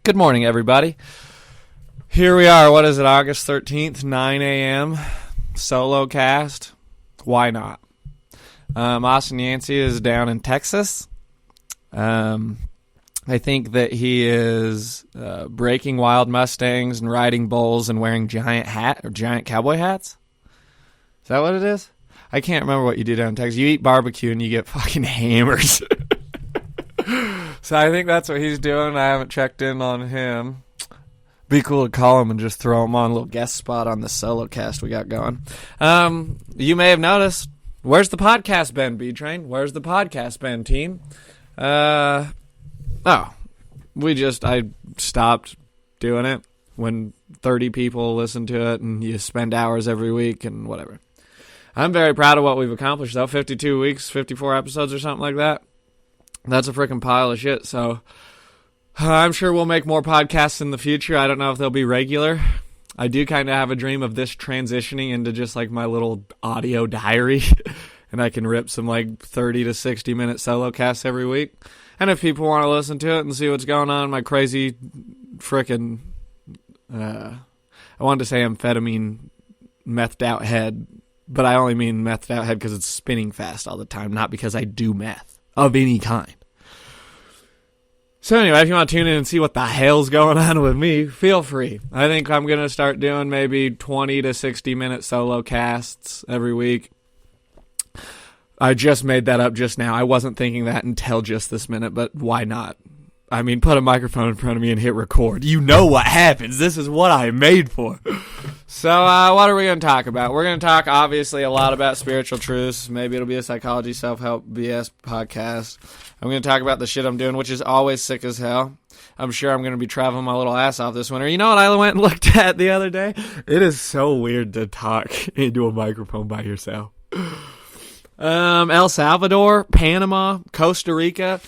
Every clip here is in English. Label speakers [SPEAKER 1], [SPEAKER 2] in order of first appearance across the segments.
[SPEAKER 1] Good morning, everybody. Here we are. What is it, August 13th, 9 a.m., solo cast. Why not? Braxton&yancey is down in Texas. I think that he is breaking wild Mustangs and riding bulls and wearing giant cowboy hats. Is that what it is? I can't remember what you do down in Texas. You eat barbecue and you get fucking hammers. So I think that's what he's doing. I haven't checked in on him. Be cool to call him and just throw him on a little guest spot on the solo cast we got going. You may have noticed, where's the podcast been, B-Train? Where's the podcast been, team? I stopped doing it when 30 people listen to it and you spend hours every week and whatever. I'm very proud of what we've accomplished, though. 52 weeks, 54 episodes or something like that. That's a freaking pile of shit, so I'm sure we'll make more podcasts in the future. I don't know if they'll be regular. I do kind of have a dream of this transitioning into just like my little audio diary, and I can rip some like 30 to 60 minute solo casts every week. And if people want to listen to it and see what's going on in my crazy frickin' I wanted to say amphetamine methed out head, but I only mean methed out head because it's spinning fast all the time, not because I do meth of any kind. So anyway, if you want to tune in and see what the hell's going on with me, feel free. I think I'm going to start doing maybe 20 to 60 minute solo casts every week. I just made that up just now. I wasn't thinking that until just this minute, but why not? I mean, put a microphone in front of me and hit record. You know what happens. This is what I'm made for. So what are we going to talk about? We're going to talk, obviously, a lot about spiritual truths. Maybe it'll be a psychology, self-help, BS podcast. I'm going to talk about the shit I'm doing, which is always sick as hell. I'm sure I'm going to be traveling my little ass off this winter. You know what I went and looked at the other day? It is so weird to talk into a microphone by yourself. El Salvador, Panama, Costa Rica.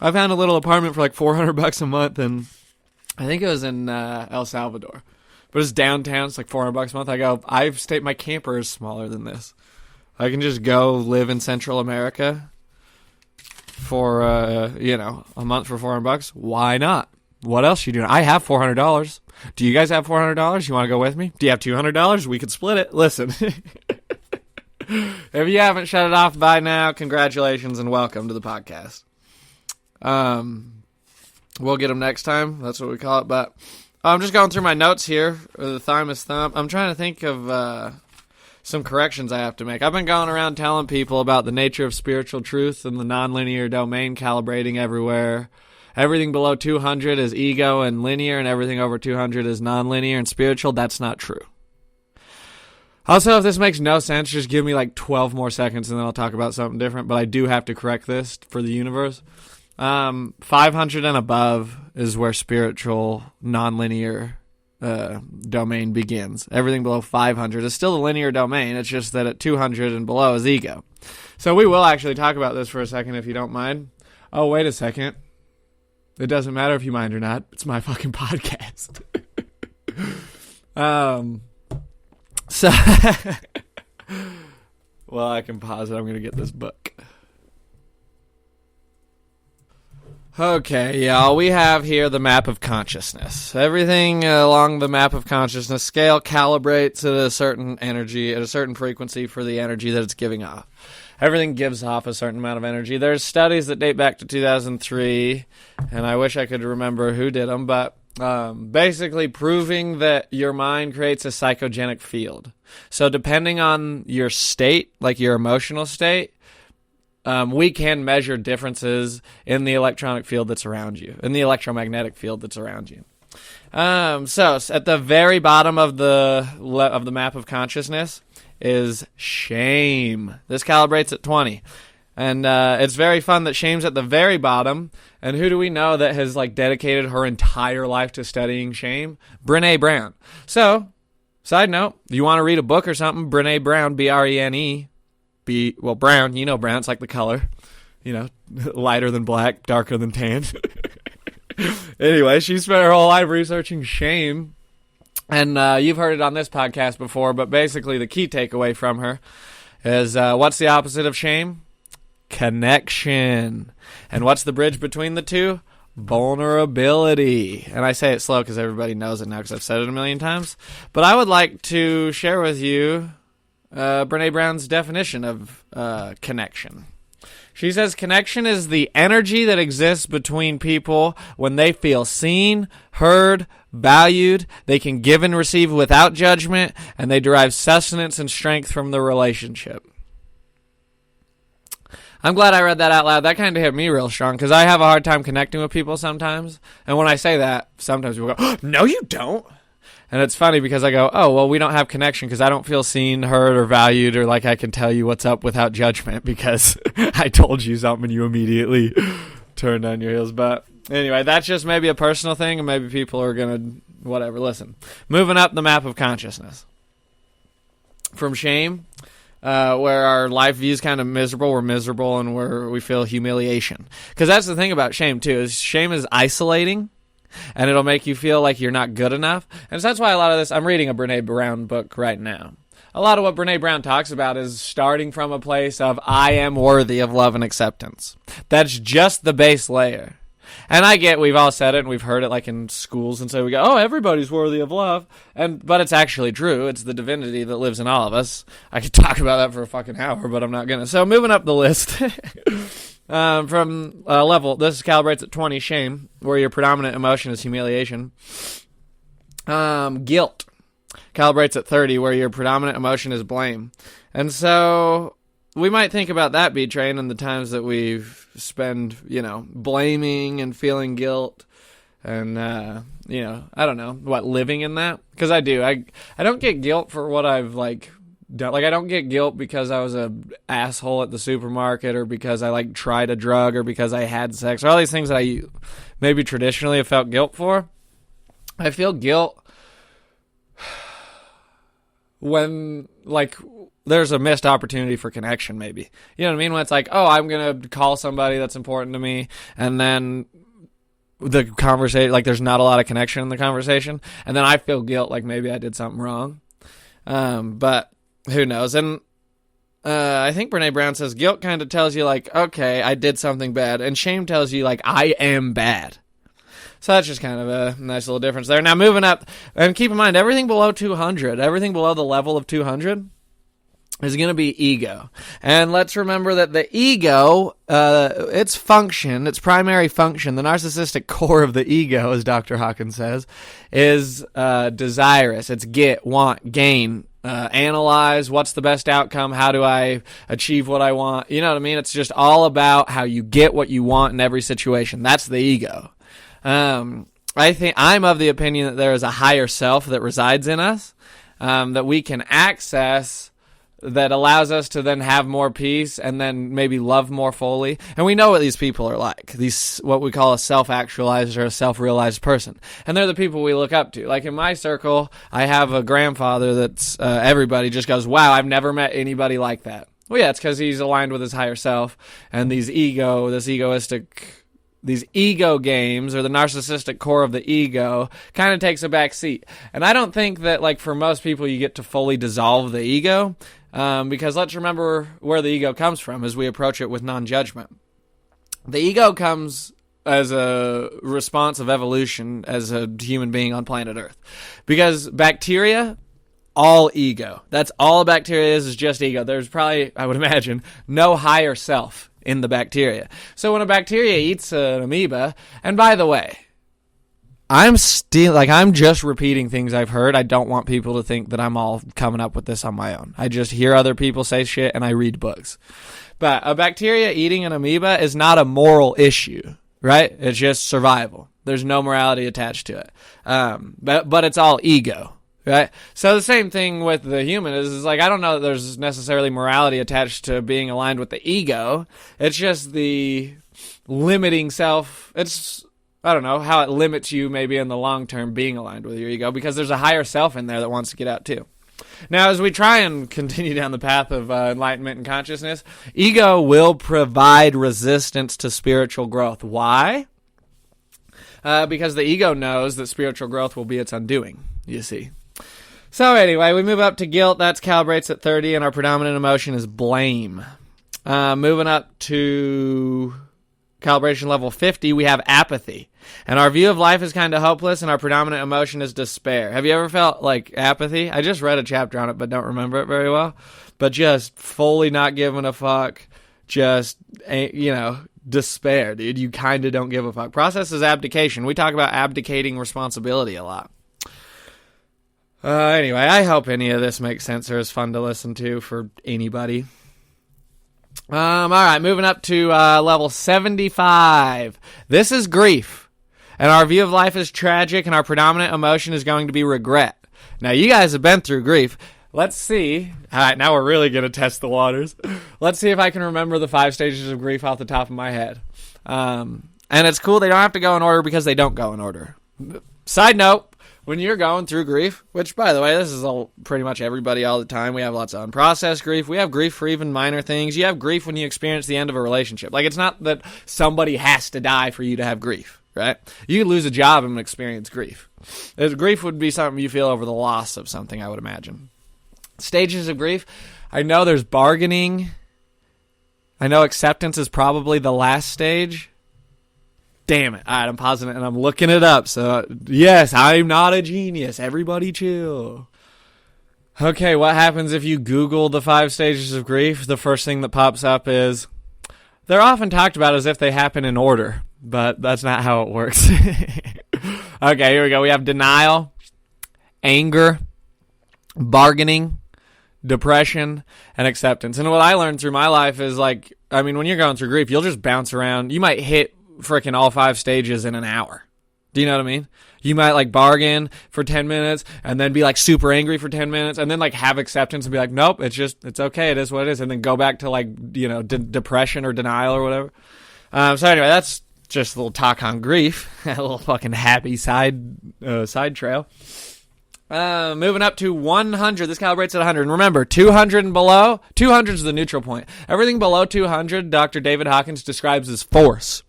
[SPEAKER 1] I found a little apartment for like $400 a month, and I think it was in El Salvador. But it's downtown. It's like $400 a month. My camper is smaller than this. I can just go live in Central America for, a month for $400. Why not? What else you doing? I have $400. Do you guys have $400? You want to go with me? Do you have $200? We could split it. Listen. If you haven't shut it off by now, congratulations and welcome to the podcast. We'll get them next time. That's what we call it. But I'm just going through my notes here. The thymus thump. I'm trying to think of some corrections I have to make. I've been going around telling people about the nature of spiritual truth and the nonlinear domain calibrating everywhere. Everything below 200 is ego and linear, and everything over 200 is nonlinear and spiritual. That's not true. Also, if this makes no sense, just give me like 12 more seconds and then I'll talk about something different. But I do have to correct this for the universe. 500 and above is where spiritual nonlinear domain begins. Everything below 500 is still a linear domain. It's just that at 200 and below is ego. So we will actually talk about this for a second if you don't mind. Oh, wait a second. It doesn't matter if you mind or not. It's my fucking podcast. So, well, I can pause it. I'm going to get this book. Okay, y'all, we have here the map of consciousness. Everything along the map of consciousness scale calibrates at a certain energy, at a certain frequency for the energy that it's giving off. Everything gives off a certain amount of energy. There's studies that date back to 2003, and I wish I could remember who did them, but basically proving that your mind creates a psychogenic field. So depending on your state, like your emotional state, we can measure differences in the electronic field that's around you, in the electromagnetic field that's around you. So at the very bottom of the map of consciousness is shame. This calibrates at 20. And it's very fun that shame's at the very bottom. And who do we know that has like dedicated her entire life to studying shame? Brené Brown. So, side note, you want to read a book or something, Brené Brown, B-R-E-N-E. Brown, you know brown, it's like the color. You know, lighter than black, darker than tan. Anyway, she spent her whole life researching shame. And you've heard it on this podcast before, but basically the key takeaway from her is what's the opposite of shame? Connection. And what's the bridge between the two? vulnerability. And I say it slow because everybody knows it now because I've said it a million times. But I would like to share with you Brene Brown's definition of connection. She says connection is the energy that exists between people when they feel seen, heard, valued, they can give and receive without judgment, and they derive sustenance and strength from the relationship. I'm glad I read that out loud. That kind of hit me real strong because I have a hard time connecting with people sometimes. And when I say that, sometimes people go, oh, no, you don't. And it's funny because I go, oh, well, we don't have connection because I don't feel seen, heard, or valued, or like I can tell you what's up without judgment because I told you something and you immediately turned on your heels. But anyway, that's just maybe a personal thing, and maybe people are going to, whatever. Listen, moving up the map of consciousness. From shame, where our life view is kind of miserable, we're miserable, and we feel humiliation. Because that's the thing about shame, too, is shame is isolating. And it'll make you feel like you're not good enough. And so that's why a lot of this, I'm reading a Brene Brown book right now. A lot of what Brene Brown talks about is starting from a place of, I am worthy of love and acceptance. That's just the base layer. And I get, we've all said it, and we've heard it like in schools, and so we go, oh, everybody's worthy of love. But it's actually true. It's the divinity that lives in all of us. I could talk about that for a fucking hour, but I'm not going to. So moving up the list. From level, this calibrates at 20, shame, where your predominant emotion is humiliation. Guilt calibrates at 30, where your predominant emotion is blame. And so we might think about that, B-Train, and the times that we've spent, blaming and feeling guilt and, I don't know, living in that. Because I do. I don't get guilt for what I've, done. I don't get guilt because I was an asshole at the supermarket or because I, tried a drug or because I had sex or all these things that I maybe traditionally have felt guilt for. I feel guilt when, there's a missed opportunity for connection, maybe. You know what I mean? When it's I'm going to call somebody that's important to me, and then the conversation, there's not a lot of connection in the conversation, and then I feel guilt maybe I did something wrong. But who knows? And I think Brene Brown says guilt kind of tells you, okay, I did something bad, and shame tells you, I am bad. So that's just kind of a nice little difference there. Now, moving up, and keep in mind, everything below 200, everything below the level of 200 is going to be ego. And let's remember that the ego, its primary function, the narcissistic core of the ego, as Dr. Hawkins says, is desirous. It's get, want, gain, analyze, what's the best outcome, how do I achieve what I want. You know what I mean? It's just all about how you get what you want in every situation. That's the ego. I think I'm of the opinion that there is a higher self that resides in us, that we can access, that allows us to then have more peace and then maybe love more fully. And we know what these people are like. These, what we call a self-actualized or a self-realized person. And they're the people we look up to. In my circle, I have a grandfather that's, everybody just goes, wow, I've never met anybody like that. Well, yeah, it's because he's aligned with his higher self. And these ego games, or the narcissistic core of the ego, kind of takes a back seat. And I don't think that, for most people, you get to fully dissolve the ego. Because let's remember where the ego comes from as we approach it with non-judgment. The ego comes as a response of evolution as a human being on planet Earth. Because bacteria, all ego. That's all bacteria is just ego. There's probably, I would imagine, no higher self in the bacteria. So when a bacteria eats an amoeba, and by the way, I'm just repeating things I've heard. I don't want people to think that I'm all coming up with this on my own. I just hear other people say shit and I read books. But a bacteria eating an amoeba is not a moral issue, right? It's just survival. There's no morality attached to it. But it's all ego, right? So the same thing with the human is I don't know that there's necessarily morality attached to being aligned with the ego. It's just the limiting self. I don't know, how it limits you maybe in the long term being aligned with your ego, because there's a higher self in there that wants to get out too. Now, as we try and continue down the path of enlightenment and consciousness, ego will provide resistance to spiritual growth. Why? Because the ego knows that spiritual growth will be its undoing, you see. So anyway, we move up to guilt. That's calibrates at 30, and our predominant emotion is blame. Moving up to calibration level 50, we have apathy. And our view of life is kind of hopeless, and our predominant emotion is despair. Have you ever felt like apathy? I just read a chapter on it, but don't remember it very well. But just fully not giving a fuck, just, despair, dude. You kind of don't give a fuck. Process is abdication. We talk about abdicating responsibility a lot. Anyway, I hope any of this makes sense or is fun to listen to for anybody. All right, moving up to level 75. This is grief. And our view of life is tragic, and our predominant emotion is going to be regret. Now, you guys have been through grief. Let's see. All right, now we're really going to test the waters. Let's see if I can remember the 5 stages of grief off the top of my head. And it's cool. They don't have to go in order because they don't go in order. Side note, when you're going through grief, which, by the way, this is pretty much everybody all the time. We have lots of unprocessed grief. We have grief for even minor things. You have grief when you experience the end of a relationship. Like, it's not that somebody has to die for you to have grief. Right? You could lose a job and experience grief. Grief would be something you feel over the loss of something, I would imagine. Stages of grief. I know there's bargaining. I know acceptance is probably the last stage. Damn it. All right, I'm pausing it and I'm looking it up. So, yes, I'm not a genius. Everybody chill. Okay, what happens if you Google the 5 stages of grief? The first thing that pops up is, they're often talked about as if they happen in order. But that's not how it works. Okay, here we go. We have denial, anger, bargaining, depression, and acceptance. And what I learned through my life is, when you're going through grief, you'll just bounce around. You might hit freaking all 5 stages in an hour. Do you know what I mean? You might bargain for 10 minutes and then be super angry for 10 minutes and then have acceptance and be like, nope, it's okay. It is what it is. And then go back to depression or denial or whatever. So anyway, that's just a little talk on grief. A little fucking happy side trail. Moving up to 100. This calibrates at 100. And remember, 200 and below, 200 is the neutral point. Everything below 200, Dr. David Hawkins describes as force.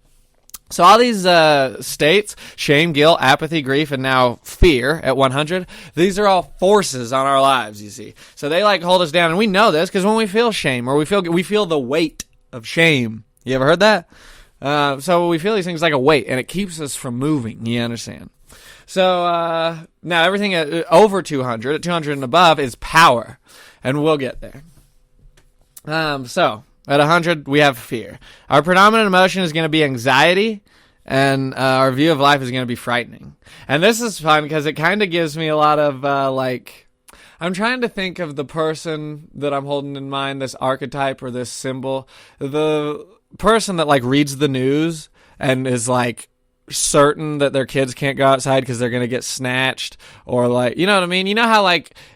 [SPEAKER 1] So all these states, shame, guilt, apathy, grief, and now fear at 100, these are all forces on our lives, you see. So they hold us down. And we know this because when we feel shame or we feel the weight of shame. You ever heard that? So we feel these things like a weight, and it keeps us from moving, you understand? So now everything over 200, at 200 and above, is power, and we'll get there. So at 100, we have fear. Our predominant emotion is going to be anxiety, and our view of life is going to be frightening. And this is fun because it kind of gives me a lot of, I'm trying to think of the person that I'm holding in mind, this archetype or this symbol, the person that reads the news and is certain that their kids can't go outside because they're going to get snatched, or you know what I mean? You know how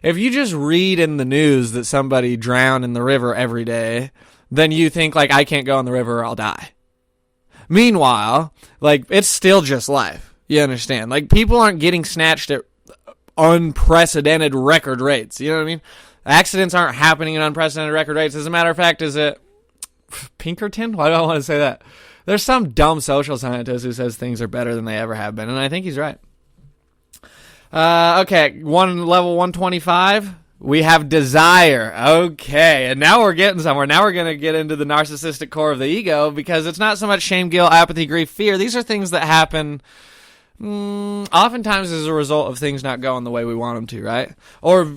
[SPEAKER 1] if you just read in the news that somebody drowned in the river every day, then you think I can't go in the river or I'll die. Meanwhile, it's still just life. You understand? People aren't getting snatched at unprecedented record rates. You know what I mean? Accidents aren't happening at unprecedented record rates. As a matter of fact, is it Pinkerton? Why do I want to say that? There's some dumb social scientist who says things are better than they ever have been, and I think he's right. Okay, level 125, we have desire. Okay, and now we're getting somewhere. Now we're going to get into the narcissistic core of the ego, because it's not so much shame, guilt, apathy, grief, fear. These are things that happen oftentimes as a result of things not going the way we want them to, right? Or,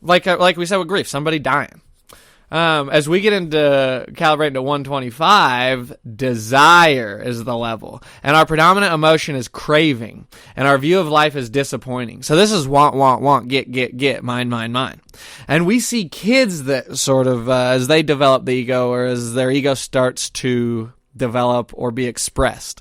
[SPEAKER 1] like we said with grief, somebody dying. As we get into calibrating to 125, desire is the level. And our predominant emotion is craving. And our view of life is disappointing. So this is want, get, mine. And we see kids that sort of, as they develop the ego, or as their ego starts to develop or be expressed,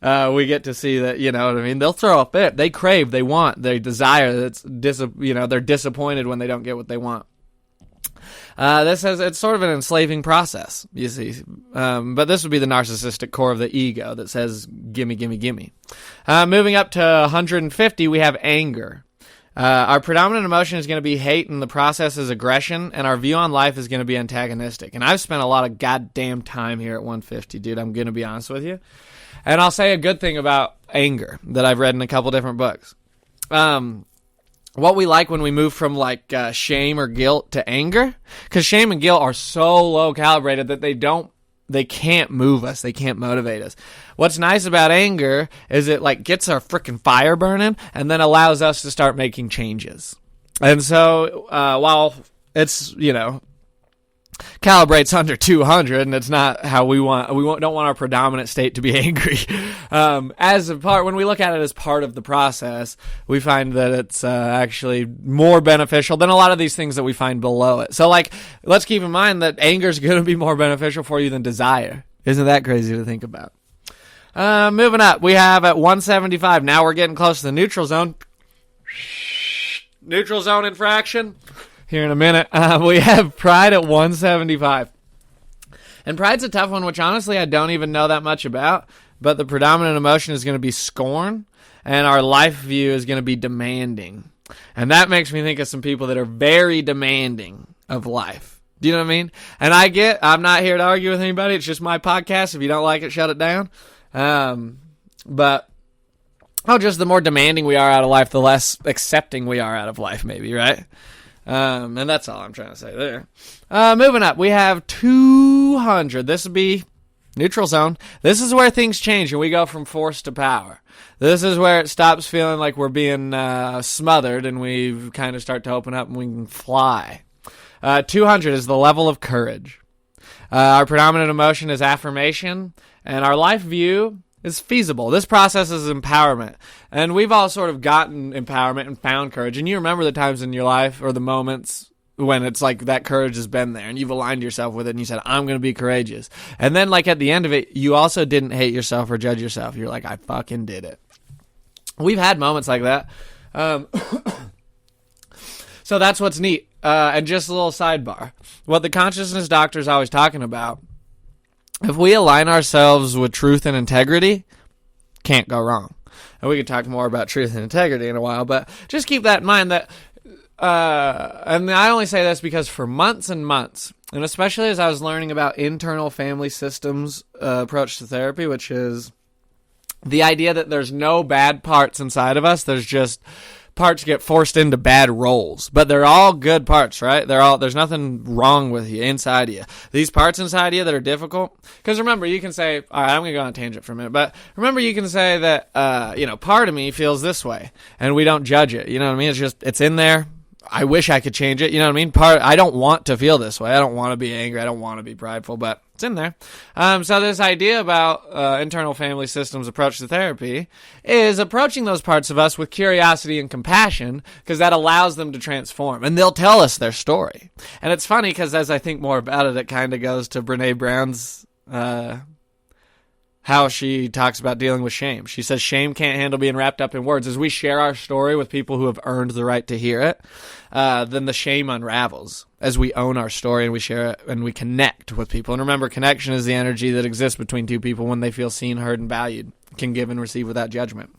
[SPEAKER 1] we get to see that, you know what I mean? They'll throw a fit. They crave, they want, they desire. They're disappointed when they don't get what they want. It's sort of an enslaving process, you see. But this would be the narcissistic core of the ego that says, gimme. Moving up to 150, we have anger. Our predominant emotion is going to be hate, and the process is aggression, and our view on life is going to be antagonistic. And I've spent a lot of goddamn time here at 150, dude. I'm going to be honest with you. And I'll say a good thing about anger that I've read in a couple different books. What we like when we move from shame or guilt to anger, because shame and guilt are so low calibrated that they don't they can't move us. They can't motivate us. What's nice about anger is it like gets our freaking fire burning and then allows us to start making changes. And so while it's, calibrates under 200 and it's not how don't want our predominant state to be angry. When we look at it as part of the process, we find that it's actually more beneficial than a lot of these things that we find below it. So let's keep in mind that anger is going to be more beneficial for you than desire. Isn't that crazy to think about? Moving up, we have at 175. Now we're getting close to the neutral zone. Neutral zone infraction. Here in a minute, we have pride at 175. And pride's a tough one, which honestly I don't even know that much about, but the predominant emotion is going to be scorn, and our life view is going to be demanding. And that makes me think of some people that are very demanding of life. Do you know what I mean? And I'm not here to argue with anybody. It's just my podcast. If you don't like it, shut it down. Just the more demanding we are out of life, the less accepting we are out of life, maybe, right? And that's all I'm trying to say there. Moving up, we have 200. This would be neutral zone. This is where things change and we go from force to power. This is where it stops feeling like we're being smothered and we kind of start to open up and we can fly. 200 is the level of courage. Our predominant emotion is affirmation, and our life view is feasible. This process is empowerment. And we've all sort of gotten empowerment and found courage. And you remember the times in your life or the moments when it's like that courage has been there and you've aligned yourself with it and you said, I'm going to be courageous. And then at the end of it, you also didn't hate yourself or judge yourself. You're like, I fucking did it. We've had moments like that. So that's what's neat. And just a little sidebar. What the consciousness doctor is always talking about, if we align ourselves with truth and integrity, can't go wrong. And we could talk more about truth and integrity in a while, but just keep that in mind that, and I only say this because for months and months, and especially as I was learning about internal family systems approach to therapy, which is the idea that there's no bad parts inside of us, there's just parts get forced into bad roles, but they're all good parts, right? There's nothing wrong with you inside of you. These parts inside of you that are difficult, because remember, you can say, all right, I'm going to go on a tangent for a minute, but remember you can say that, part of me feels this way, and we don't judge it, you know what I mean? It's in there. I wish I could change it, you know what I mean? I don't want to feel this way. I don't want to be angry. I don't want to be prideful, but it's in there. So this idea about internal family systems approach to therapy is approaching those parts of us with curiosity and compassion, because that allows them to transform, and they'll tell us their story. And it's funny because as I think more about it, it kind of goes to Brene Brown's how she talks about dealing with shame. She says shame can't handle being wrapped up in words. As we share our story with people who have earned the right to hear it, then the shame unravels as we own our story and we share it and we connect with people. And remember, connection is the energy that exists between two people when they feel seen, heard, and valued, can give and receive without judgment.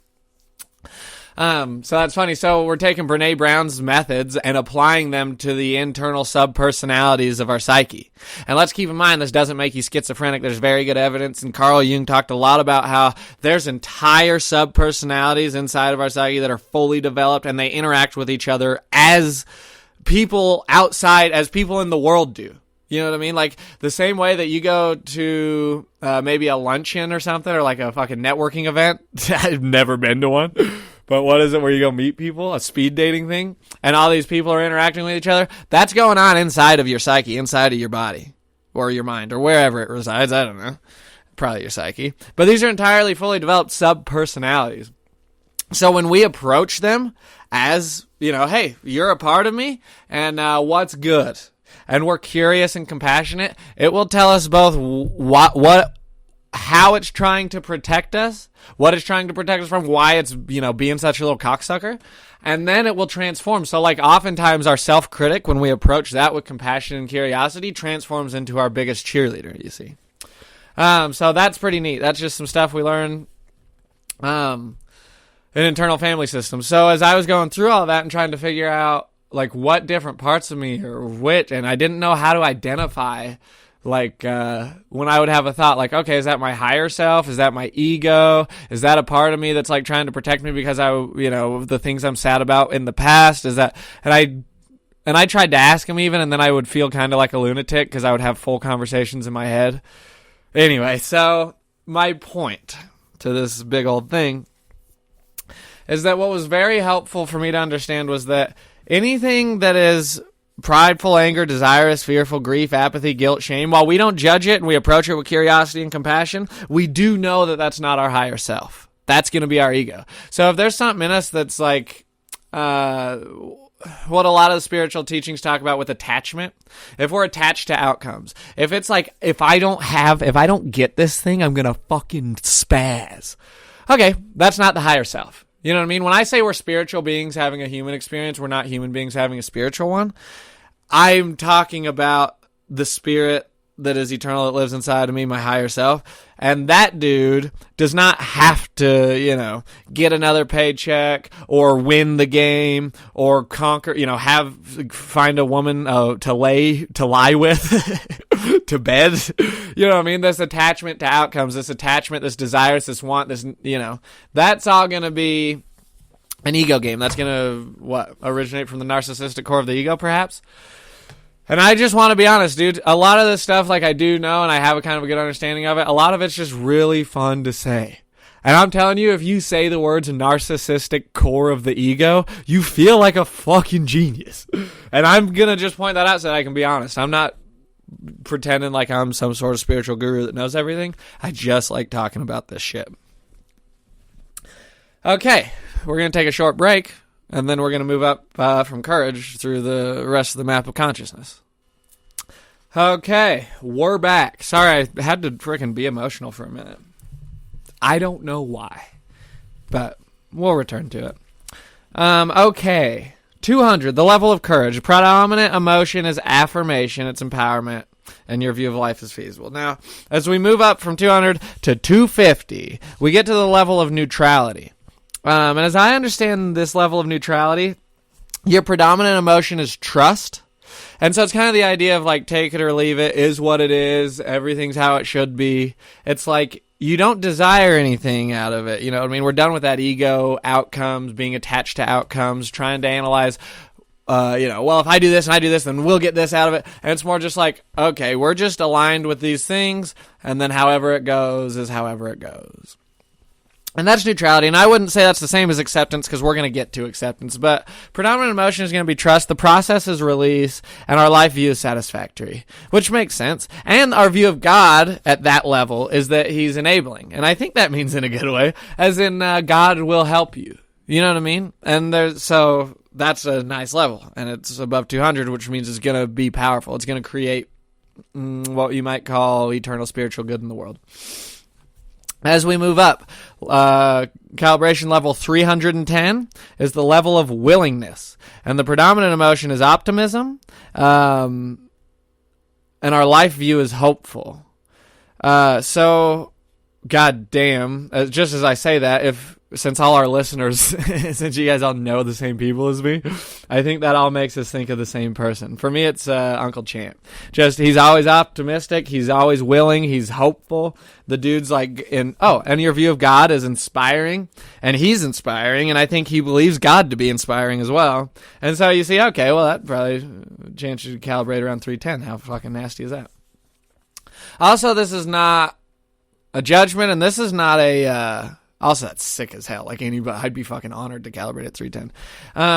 [SPEAKER 1] So that's funny. So we're taking Brene Brown's methods and applying them to the internal sub-personalities of our psyche. And let's keep in mind, this doesn't make you schizophrenic. There's very good evidence. And Carl Jung talked a lot about how there's entire sub-personalities inside of our psyche that are fully developed, and they interact with each other as people outside, as people in the world do. You know what I mean? Like the same way that you go to maybe a luncheon or something, or like a fucking networking event. I've never been to one. But what is it where you go meet people? A speed dating thing? And all these people are interacting with each other? That's going on inside of your psyche, inside of your body, or your mind, or wherever it resides. I don't know. Probably your psyche. But these are entirely fully developed sub-personalities. So when we approach them as, hey, you're a part of me, and what's good? And we're curious and compassionate, it will tell us both how it's trying to protect us, what it's trying to protect us from, why it's, being such a little cocksucker. And then it will transform. So oftentimes our self-critic, when we approach that with compassion and curiosity, transforms into our biggest cheerleader, you see. So that's pretty neat. That's just some stuff we learn in internal family systems. So as I was going through all that and trying to figure out what different parts of me are which, and I didn't know how to identify when I would have a thought okay, is that my higher self? Is that my ego? Is that a part of me that's trying to protect me because the things I'm sad about in the past? Is that, and I tried to ask him even, and then I would feel kind of like a lunatic because I would have full conversations in my head Anyway, so my point to this big old thing is that what was very helpful for me to understand was that anything that is prideful, anger, desirous, fearful, grief, apathy, guilt, shame, while we don't judge it and we approach it with curiosity and compassion, we do know that that's not our higher self. That's going to be our ego. So if there's something in us that's like what a lot of the spiritual teachings talk about with attachment, if we're attached to outcomes, if it's like, if I don't get this thing, I'm going to fucking spaz. Okay, that's not the higher self. You know what I mean? When I say we're spiritual beings having a human experience, we're not human beings having a spiritual one. I'm talking about the spirit that is eternal, that lives inside of me, my higher self. And that dude does not have to, get another paycheck or win the game or conquer, find a woman to lie with, to bed. You know what I mean? This attachment to outcomes, this attachment, this desire, this want, this, that's all going to be an ego game. That's going to, originate from the narcissistic core of the ego, perhaps? And I just want to be honest, dude. A lot of this stuff, like, I do know, and I have a kind of a good understanding of it. A lot of it's just really fun to say. And I'm telling you, if you say the words narcissistic core of the ego, you feel like a fucking genius. And I'm going to just point that out so that I can be honest. I'm not pretending like I'm some sort of spiritual guru that knows everything. I just like talking about this shit. Okay, we're going to take a short break. And then we're going to move up from courage through the rest of the map of consciousness. Okay, we're back. Sorry, I had to freaking be emotional for a minute. I don't know why, but we'll return to it. Okay, 200, the level of courage. Predominant emotion is affirmation, it's empowerment, and your view of life is feasible. Now, as we move up from 200 to 250, we get to the level of neutrality. And as I understand this level of neutrality, your predominant emotion is trust. And so it's kind of the idea of like, take it or leave it, is what it is, everything's how it should be. It's like, you don't desire anything out of it. You know what I mean? We're done with that ego, outcomes, being attached to outcomes, trying to analyze, well, if I do this and I do this, then we'll get this out of it. And it's more just like, okay, we're just aligned with these things, and then however it goes is however it goes. And that's neutrality, and I wouldn't say that's the same as acceptance because we're going to get to acceptance, but predominant emotion is going to be trust, the process is release, and our life view is satisfactory, which makes sense. And our view of God at that level is that he's enabling, and I think that means in a good way, as in God will help you. You know what I mean? And so that's a nice level, and it's above 200, which means it's going to be powerful. It's going to create what you might call eternal spiritual good in the world. As we move up, calibration level 310 is the level of willingness. And the predominant emotion is optimism. And our life view is hopeful. So, god damn, just as I say that, since all our listeners, since you guys all know the same people as me, I think that all makes us think of the same person. For me, it's Uncle Champ. Just, he's always optimistic, he's always willing, he's hopeful. The dude's like, and your view of God is inspiring, and he's inspiring, and I think he believes God to be inspiring as well. And so you see, okay, well, that probably chance you to calibrate around 310. How fucking nasty is that? Also, this is not a judgment, and this is not a... Also, that's sick as hell. Like anybody, I'd be fucking honored to calibrate at 310.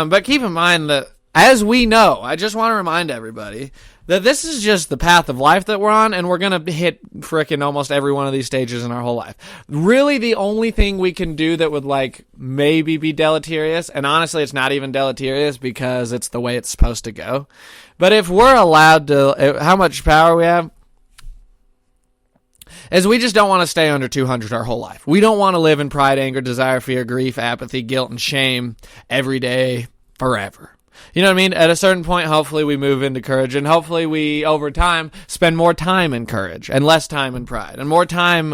[SPEAKER 1] But keep in mind that, as we know, I just want to remind everybody that this is just the path of life that we're on, and we're going to hit frickin' almost every one of these stages in our whole life. Really, the only thing we can do that would, like, maybe be deleterious, and honestly, it's not even deleterious because it's the way it's supposed to go. But if we're allowed to, how much power we have, is we just don't want to stay under 200 our whole life. We don't want to live in pride, anger, desire, fear, grief, apathy, guilt, and shame every day forever. You know what I mean? At a certain point, hopefully we move into courage, and hopefully we, over time, spend more time in courage and less time in pride, and more time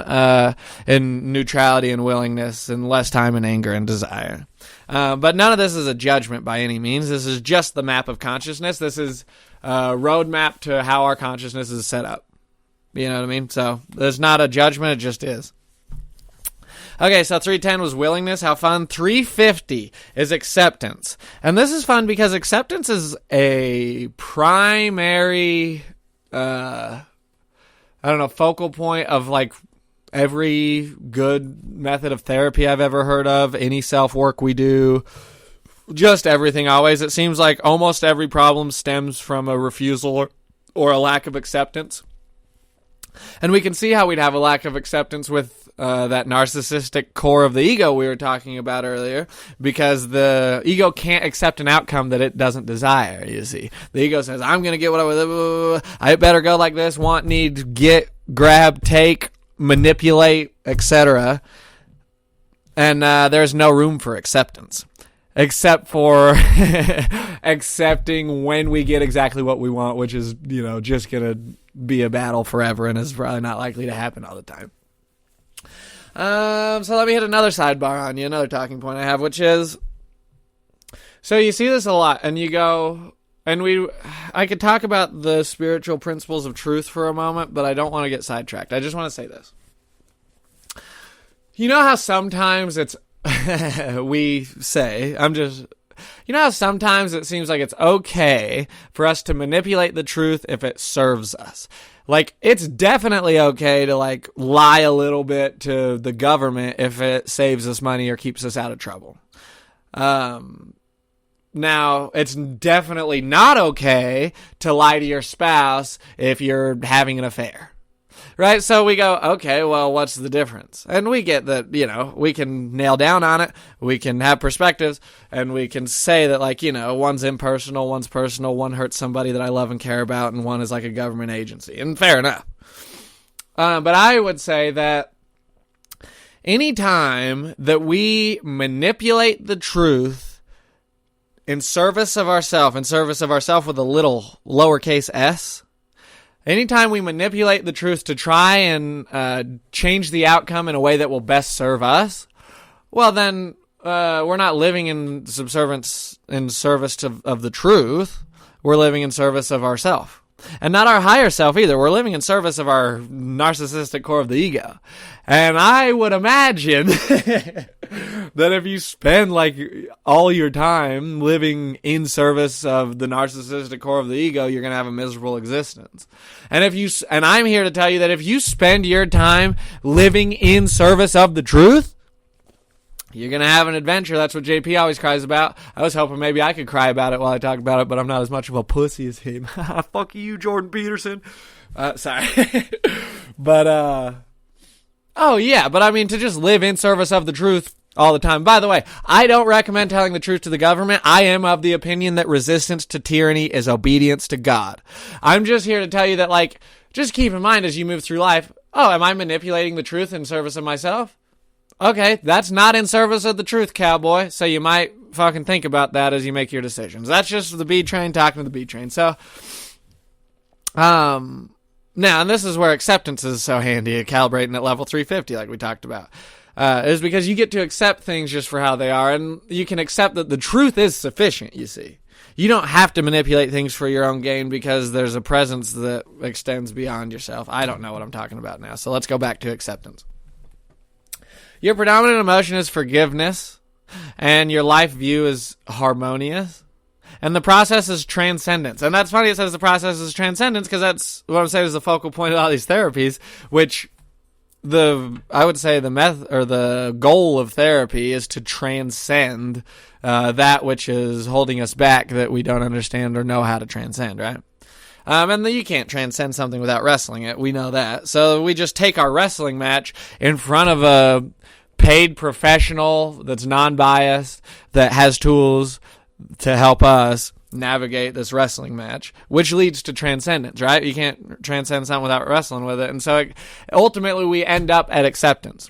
[SPEAKER 1] in neutrality and willingness, and less time in anger and desire. But none of this is a judgment by any means. This is just the map of consciousness. This is a roadmap to how our consciousness is set up. You know what I mean? So there's not a judgment, it just is. Okay, so 310 was willingness. How fun. 350 is acceptance. And this is fun because acceptance is a primary, focal point of like every good method of therapy I've ever heard of, any self-work we do, just everything always. It seems like almost every problem stems from a refusal or a lack of acceptance. And we can see how we'd have a lack of acceptance with that narcissistic core of the ego we were talking about earlier, because the ego can't accept an outcome that it doesn't desire, you see. The ego says, I'm going to get what I better go like this, want, need, get, grab, take, manipulate, etc. And there's no room for acceptance, except for accepting when we get exactly what we want, which is, just going to be a battle forever and is probably not likely to happen all the time. So let me hit another sidebar on you, another talking point I have, which is, so you see this a lot, and you go, and I could talk about the spiritual principles of truth for a moment, but I don't want to get sidetracked. I just want to say this. You know how sometimes it's, how sometimes it seems like it's okay for us to manipulate the truth if it serves us. Like, it's definitely okay to, like, lie a little bit to the government if it saves us money or keeps us out of trouble. Now, it's definitely not okay to lie to your spouse if you're having an affair. Right? So we go, okay, well, what's the difference? And we get that, we can nail down on it. We can have perspectives, and we can say that, like, one's impersonal, one's personal, one hurts somebody that I love and care about, and one is like a government agency. And fair enough. But I would say that anytime that we manipulate the truth in service of ourself with a little lowercase s, anytime we manipulate the truth to try and change the outcome in a way that will best serve us, well, then we're not living in service of the truth. We're living in service of ourself. And not our higher self either. We're living in service of our narcissistic core of the ego. And I would imagine that if you spend like all your time living in service of the narcissistic core of the ego, you're going to have a miserable existence. And I'm here to tell you that if you spend your time living in service of the truth, you're going to have an adventure. That's what JP always cries about. I was hoping maybe I could cry about it while I talk about it, but I'm not as much of a pussy as him. Fuck you, Jordan Peterson. Sorry. But I mean, to just live in service of the truth all the time. By the way, I don't recommend telling the truth to the government. I am of the opinion that resistance to tyranny is obedience to God. I'm just here to tell you that, like, just keep in mind as you move through life, am I manipulating the truth in service of myself? Okay, that's not in service of the truth, cowboy. So you might fucking think about that as you make your decisions. That's just the B train talking to the B train. So, now, and this is where acceptance is so handy at calibrating at level 350, like we talked about, is because you get to accept things just for how they are, and you can accept that the truth is sufficient, you see. You don't have to manipulate things for your own gain because there's a presence that extends beyond yourself. I don't know what I'm talking about now, so let's go back to acceptance. Your predominant emotion is forgiveness, and your life view is harmonious, and the process is transcendence. And that's funny it says the process is transcendence, because that's what I'm saying is the focal point of all these therapies, which I would say the goal of therapy is to transcend that which is holding us back that we don't understand or know how to transcend, right? And you can't transcend something without wrestling it. We know that. So we just take our wrestling match in front of a paid professional that's non-biased, that has tools to help us navigate this wrestling match, which leads to transcendence, right? You can't transcend something without wrestling with it. And so ultimately we end up at acceptance,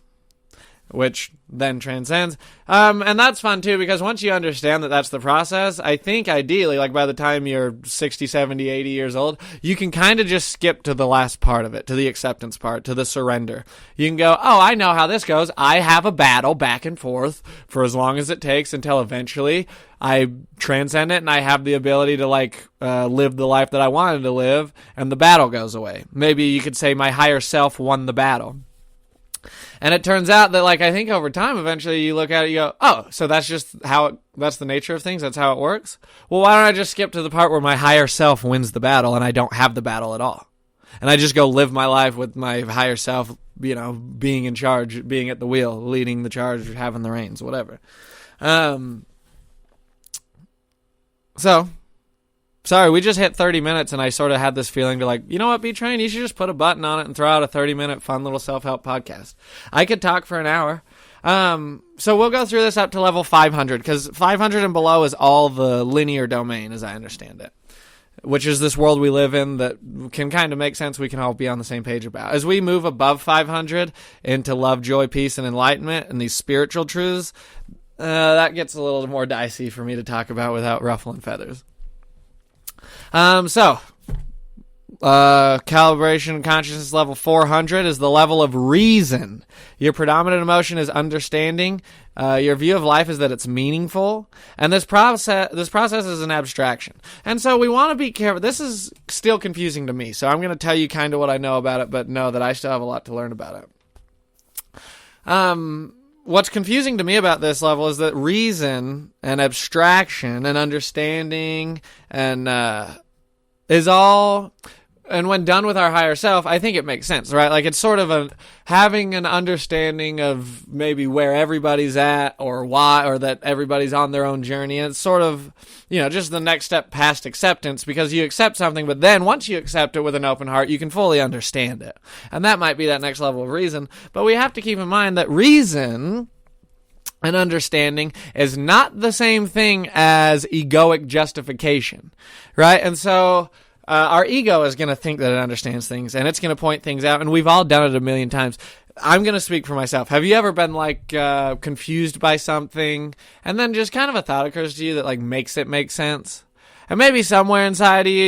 [SPEAKER 1] which then transcends. And that's fun too, because once you understand that that's the process, I think ideally, like by the time you're 60, 70, 80 years old, you can kind of just skip to the last part of it, to the acceptance part, to the surrender. You can go, I know how this goes. I have a battle back and forth for as long as it takes until eventually I transcend it and I have the ability to live the life that I wanted to live, and the battle goes away. Maybe you could say my higher self won the battle. And it turns out that, I think over time, eventually you look at it, you go, so that's just that's the nature of things, that's how it works? Well, why don't I just skip to the part where my higher self wins the battle and I don't have the battle at all? And I just go live my life with my higher self, being in charge, being at the wheel, leading the charge, having the reins, whatever. So, sorry, we just hit 30 minutes, and I sort of had this feeling to you know what, B-Train, you should just put a button on it and throw out a 30-minute fun little self-help podcast. I could talk for an hour. So we'll go through this up to level 500, because 500 and below is all the linear domain, as I understand it, which is this world we live in that can kind of make sense we can all be on the same page about. As we move above 500 into love, joy, peace, and enlightenment, and these spiritual truths, that gets a little more dicey for me to talk about without ruffling feathers. Calibration consciousness level 400 is the level of reason. Your predominant emotion is understanding. Your view of life is that it's meaningful, and this process is an abstraction. And so we want to be careful. This is still confusing to me, so I'm going to tell you kind of what I know about it, but know that I still have a lot to learn about it. What's confusing to me about this level is that reason and abstraction and understanding and is all, and when done with our higher self, I think it makes sense, right? It's sort of having an understanding of maybe where everybody's at or why, or that everybody's on their own journey. And it's sort of, just the next step past acceptance, because you accept something, but then once you accept it with an open heart, you can fully understand it. And that might be that next level of reason. But we have to keep in mind that reason and understanding is not the same thing as egoic justification, right? And so our ego is going to think that it understands things, and it's going to point things out, and we've all done it a million times. I'm going to speak for myself. Have you ever been confused by something, and then just kind of a thought occurs to you that makes it make sense? And maybe somewhere inside of you,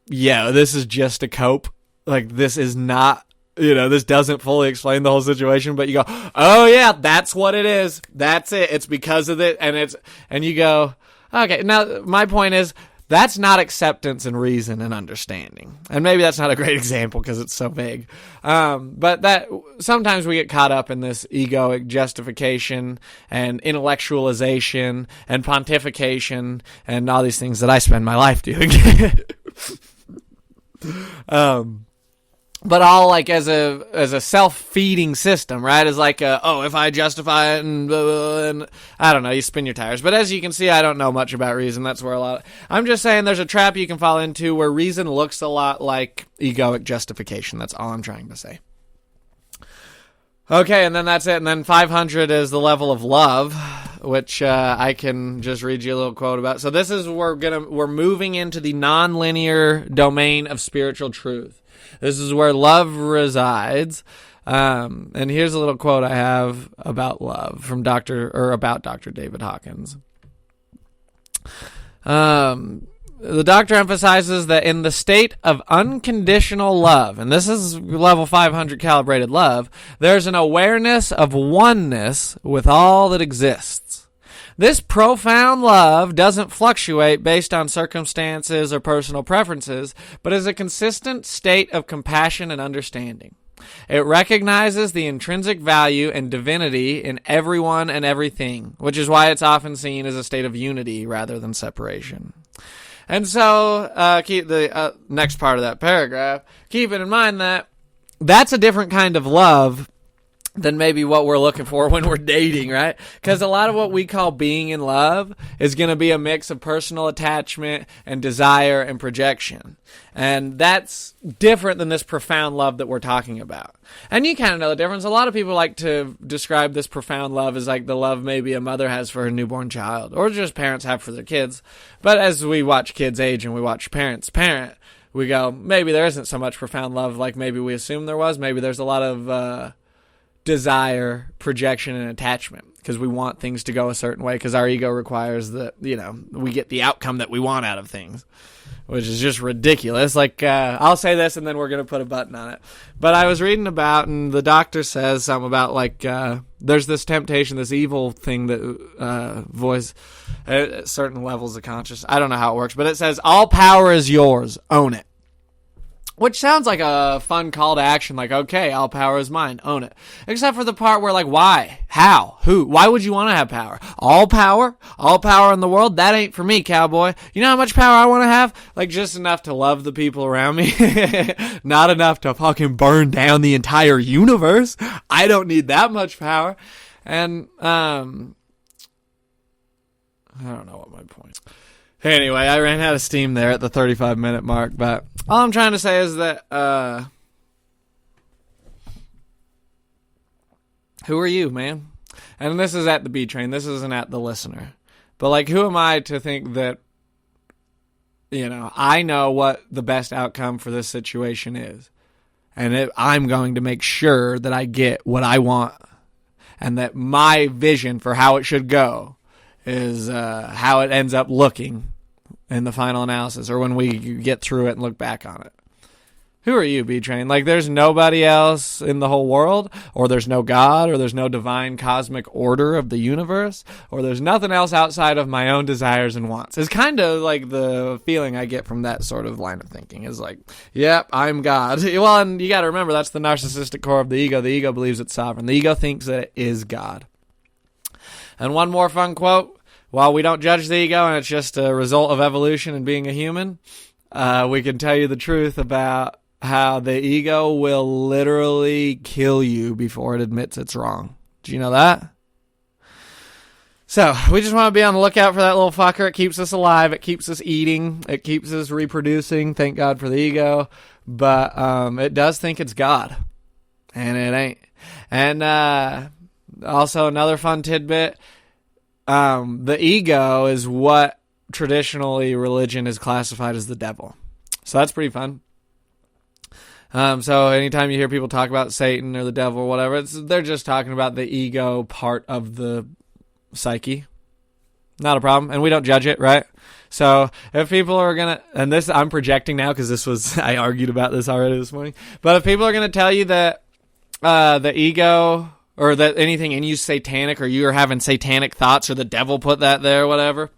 [SPEAKER 1] yeah, this is just a cope. This is not, this doesn't fully explain the whole situation, but you go, oh yeah, that's what it is. That's it. It's because of it. And you go, okay. Now my point is, that's not acceptance and reason and understanding. And maybe that's not a great example because it's so vague. But that sometimes we get caught up in this egoic justification and intellectualization and pontification and all these things that I spend my life doing. But all as a self-feeding system, right? Is if I justify it and I don't know, you spin your tires. But as you can see, I don't know much about reason. That's where I'm just saying there's a trap you can fall into where reason looks a lot like egoic justification. That's all I'm trying to say. Okay, and then that's it. And then 500 is the level of love, which I can just read you a little quote about. So this is we're moving into the non-linear domain of spiritual truth. This is where love resides. And here's a little quote I have about love from Dr. David Hawkins. The doctor emphasizes that in the state of unconditional love, and this is level 500 calibrated love, there's an awareness of oneness with all that exists. This profound love doesn't fluctuate based on circumstances or personal preferences, but is a consistent state of compassion and understanding. It recognizes the intrinsic value and divinity in everyone and everything, which is why it's often seen as a state of unity rather than separation. And so, keep the next part of that paragraph, keeping in mind that that's a different kind of love than maybe what we're looking for when we're dating, right? Because a lot of what we call being in love is going to be a mix of personal attachment and desire and projection. And that's different than this profound love that we're talking about. And you kind of know the difference. A lot of people like to describe this profound love as the love maybe a mother has for her newborn child, or just parents have for their kids. But as we watch kids age and we watch parents parent, we go, maybe there isn't so much profound love like maybe we assumed there was. Maybe there's a lot of desire, projection, and attachment because we want things to go a certain way because our ego requires that, we get the outcome that we want out of things, which is just ridiculous. I'll say this and then we're going to put a button on it. But I was reading about, and the doctor says something about there's this temptation, this evil thing that voice at certain levels of consciousness. I don't know how it works, but it says all power is yours. Own it. Which sounds like a fun call to action, like, okay, all power is mine, own it. Except for the part where, like, why? How? Who? Why would you want to have power? All power? All power in the world? That ain't for me, cowboy. You know how much power I want to have? Like, just enough to love the people around me. Not enough to fucking burn down the entire universe. I don't need that much power. And, I don't know what my point is. Anyway, I ran out of steam there at the 35-minute mark, but all I'm trying to say is that, who are you, man? And this is at the B train. This isn't at the listener. But, like, who am I to think that, you know, I know what the best outcome for this situation is. And I'm going to make sure that I get what I want and that my vision for how it should go is how it ends up looking in the final analysis, or when we get through it and look back on it. Who are you, B-Train? Like, there's nobody else in the whole world, or there's no God, or there's no divine cosmic order of the universe, or there's nothing else outside of my own desires and wants. It's kind of like the feeling I get from that sort of line of thinking is like, yep, I'm God. Well, and you got to remember, that's the narcissistic core of the ego. The ego believes it's sovereign. The ego thinks that it is God. And one more fun quote. While we don't judge the ego and it's just a result of evolution and being a human, we can tell you the truth about how the ego will literally kill you before it admits it's wrong. Do you know that? So, we just want to be on the lookout for that little fucker. It keeps us alive. It keeps us eating. It keeps us reproducing. Thank God for the ego. But it does think it's God. And it ain't. And also another fun tidbit. The ego is what traditionally religion is classified as the devil. So that's pretty fun. So anytime you hear people talk about Satan or the devil or whatever, they're just talking about the ego part of the psyche. Not a problem. And we don't judge it, right? So if people are going to, and this I'm projecting now because I argued about this already this morning. But if people are going to tell you that the ego, or that anything in you satanic, or you are having satanic thoughts, or the devil put that there, or whatever,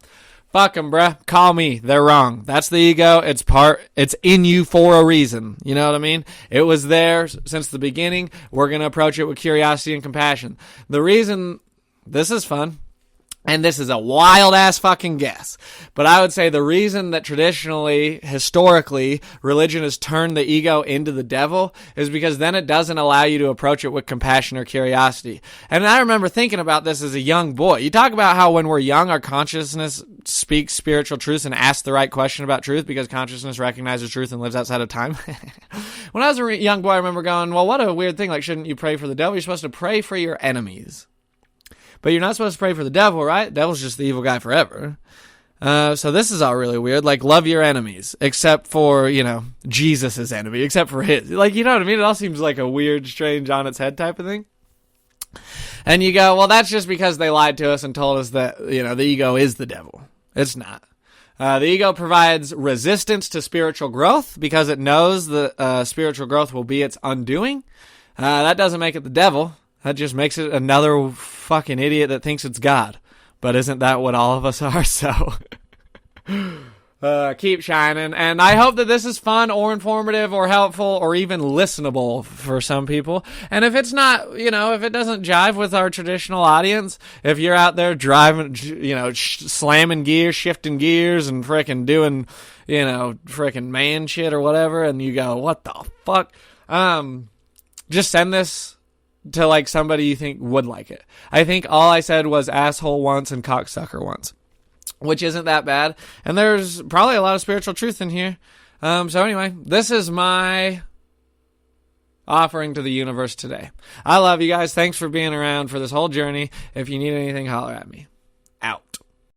[SPEAKER 1] fuck them, bruh. Call me. They're wrong. That's the ego. It's in you for a reason. You know what I mean? It was there since the beginning. We're going to approach it with curiosity and compassion. The reason, this is fun, and this is a wild-ass fucking guess, but I would say the reason that traditionally, historically, religion has turned the ego into the devil is because then it doesn't allow you to approach it with compassion or curiosity. And I remember thinking about this as a young boy. You talk about how when we're young, our consciousness speaks spiritual truths and asks the right question about truth because consciousness recognizes truth and lives outside of time. When I was a young boy, I remember going, well, what a weird thing. Like, shouldn't you pray for the devil? You're supposed to pray for your enemies. But you're not supposed to pray for the devil, right? Devil's just the evil guy forever. So this is all really weird. Like, love your enemies, except for, you know, Jesus' enemy, except for his. Like, you know what I mean? It all seems like a weird, strange, on its head type of thing. And you go, well, that's just because they lied to us and told us that, you know, the ego is the devil. It's not. The ego provides resistance to spiritual growth because it knows that spiritual growth will be its undoing. That doesn't make it the devil. That just makes it another fucking idiot that thinks it's God. But isn't that what all of us are? So, keep shining. And I hope that this is fun or informative or helpful or even listenable for some people. And if it's not, you know, if it doesn't jive with our traditional audience, if you're out there driving, you know, slamming gears, shifting gears and frickin' doing, you know, frickin' man shit or whatever, and you go, what the fuck? Just send this to, like, somebody you think would like it. I think all I said was asshole once and cocksucker once, which isn't that bad. And there's probably a lot of spiritual truth in here. So anyway, this is my offering to the universe today. I love you guys. Thanks for being around for this whole journey. If you need anything, holler at me.